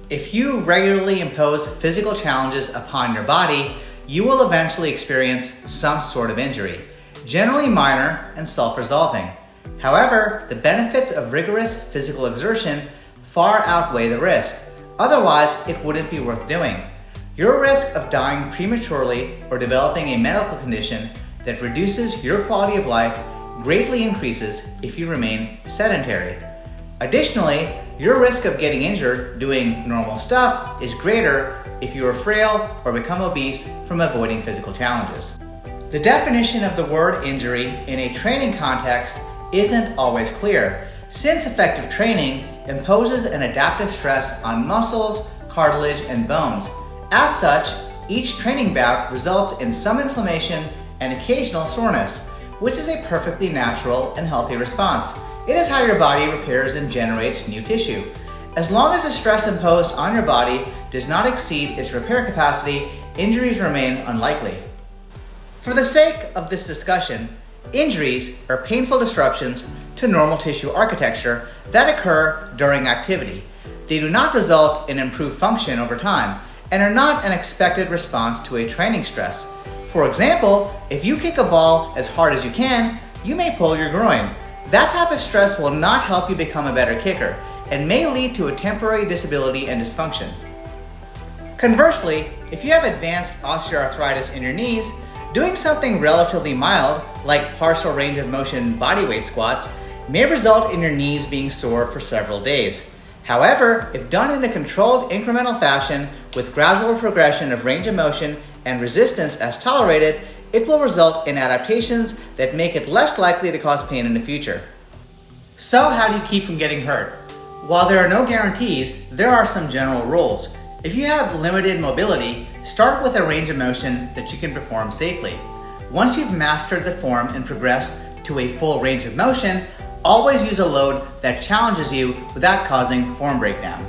If you regularly impose physical challenges upon your body, you will eventually experience some sort of injury, generally minor and self-resolving. However, the benefits of rigorous physical exertion far outweigh the risk. Otherwise, it wouldn't be worth doing. Your risk of dying prematurely or developing a medical condition that reduces your quality of life greatly increases if you remain sedentary. Additionally, your risk of getting injured doing normal stuff is greater if you are frail or become obese from avoiding physical challenges. The definition of the word injury in a training context isn't always clear, since effective training imposes an adaptive stress on muscles, cartilage, and bones. As such, each training bout results in some inflammation and occasional soreness, which is a perfectly natural and healthy response. It is how your body repairs and generates new tissue. As long as the stress imposed on your body does not exceed its repair capacity, injuries remain unlikely. For the sake of this discussion, injuries are painful disruptions to normal tissue architecture that occur during activity. They do not result in improved function over time and are not an expected response to a training stress. For example, if you kick a ball as hard as you can, you may pull your groin. That type of stress will not help you become a better kicker and may lead to a temporary disability and dysfunction. Conversely, if you have advanced osteoarthritis in your knees, doing something relatively mild, like partial range of motion bodyweight squats, may result in your knees being sore for several days. However, if done in a controlled incremental fashion with gradual progression of range of motion and resistance as tolerated, it will result in adaptations that make it less likely to cause pain in the future. So how do you keep from getting hurt? While there are no guarantees, there are some general rules. If you have limited mobility, start with a range of motion that you can perform safely. Once you've mastered the form and progressed to a full range of motion, always use a load that challenges you without causing form breakdown.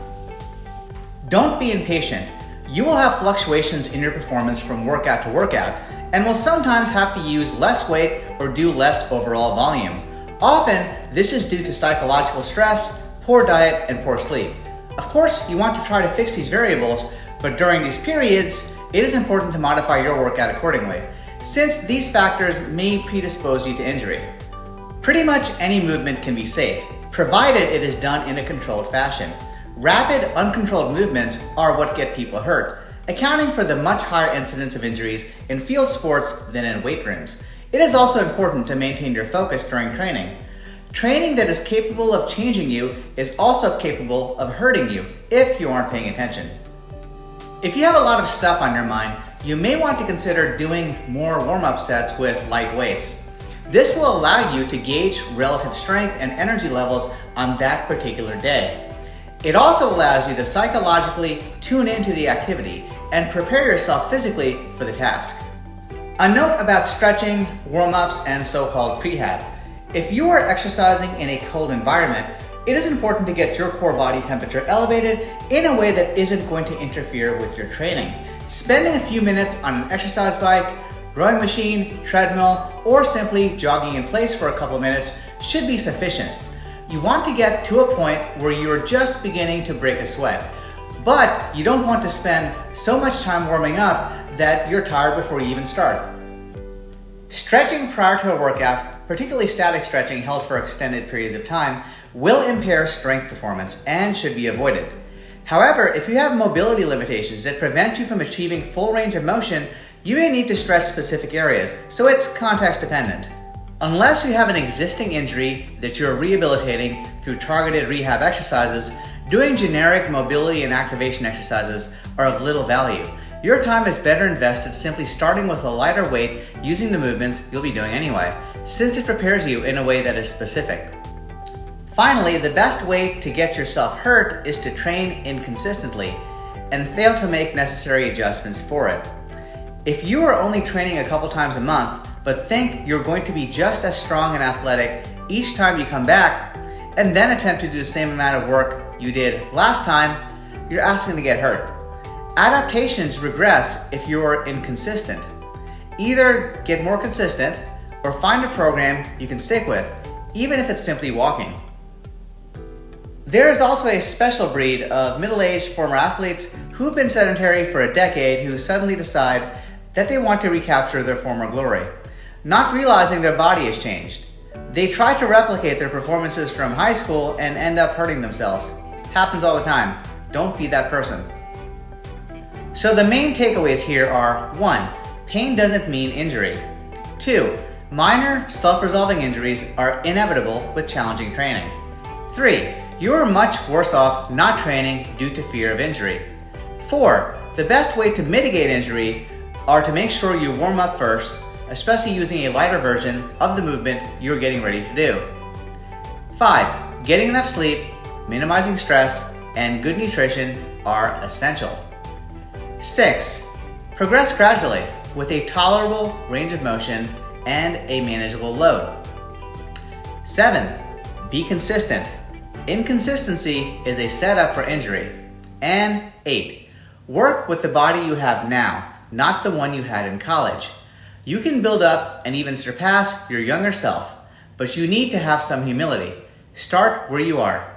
Don't be impatient. You will have fluctuations in your performance from workout to workout and will sometimes have to use less weight or do less overall volume. Often, this is due to psychological stress, poor diet, and poor sleep. Of course, you want to try to fix these variables, but during these periods, it is important to modify your workout accordingly, since these factors may predispose you to injury. Pretty much any movement can be safe, provided it is done in a controlled fashion. Rapid, uncontrolled movements are what get people hurt, accounting for the much higher incidence of injuries in field sports than in weight rooms. It is also important to maintain your focus during training. Training that is capable of changing you is also capable of hurting you if you aren't paying attention. If you have a lot of stuff on your mind, you may want to consider doing more warm-up sets with light weights. This will allow you to gauge relative strength and energy levels on that particular day. It also allows you to psychologically tune into the activity and prepare yourself physically for the task. A note about stretching, warm-ups, and so-called prehab. If you are exercising in a cold environment, it is important to get your core body temperature elevated in a way that isn't going to interfere with your training. Spending a few minutes on an exercise bike, rowing machine, treadmill, or simply jogging in place for a couple of minutes should be sufficient. You want to get to a point where you are just beginning to break a sweat, but you don't want to spend so much time warming up that you're tired before you even start. Stretching prior to a workout, particularly static stretching held for extended periods of time, will impair strength performance and should be avoided. However, if you have mobility limitations that prevent you from achieving full range of motion, you may need to stress specific areas, so it's context dependent. Unless you have an existing injury that you're rehabilitating through targeted rehab exercises, doing generic mobility and activation exercises are of little value. Your time is better invested simply starting with a lighter weight using the movements you'll be doing anyway, since it prepares you in a way that is specific. Finally, the best way to get yourself hurt is to train inconsistently and fail to make necessary adjustments for it. If you are only training a couple times a month, but think you're going to be just as strong and athletic each time you come back, and then attempt to do the same amount of work you did last time, you're asking to get hurt. Adaptations regress if you are inconsistent. Either get more consistent or find a program you can stick with, even if it's simply walking. There is also a special breed of middle-aged former athletes who've been sedentary for a decade who suddenly decide that they want to recapture their former glory, not realizing their body has changed. They try to replicate their performances from high school and end up hurting themselves. Happens all the time. Don't be that person. So the main takeaways here are: 1. Pain doesn't mean injury. 2. Minor, self-resolving injuries are inevitable with challenging training. 3. You are much worse off not training due to fear of injury. 4. The best way to mitigate injury are to make sure you warm up first, especially using a lighter version of the movement you're getting ready to do. 5. Getting enough sleep, minimizing stress, and good nutrition are essential. 6. Progress gradually with a tolerable range of motion and a manageable load. 7. Be consistent. Inconsistency is a setup for injury. And 8. Work with the body you have now, not the one you had in college. You can build up and even surpass your younger self, but you need to have some humility. Start where you are.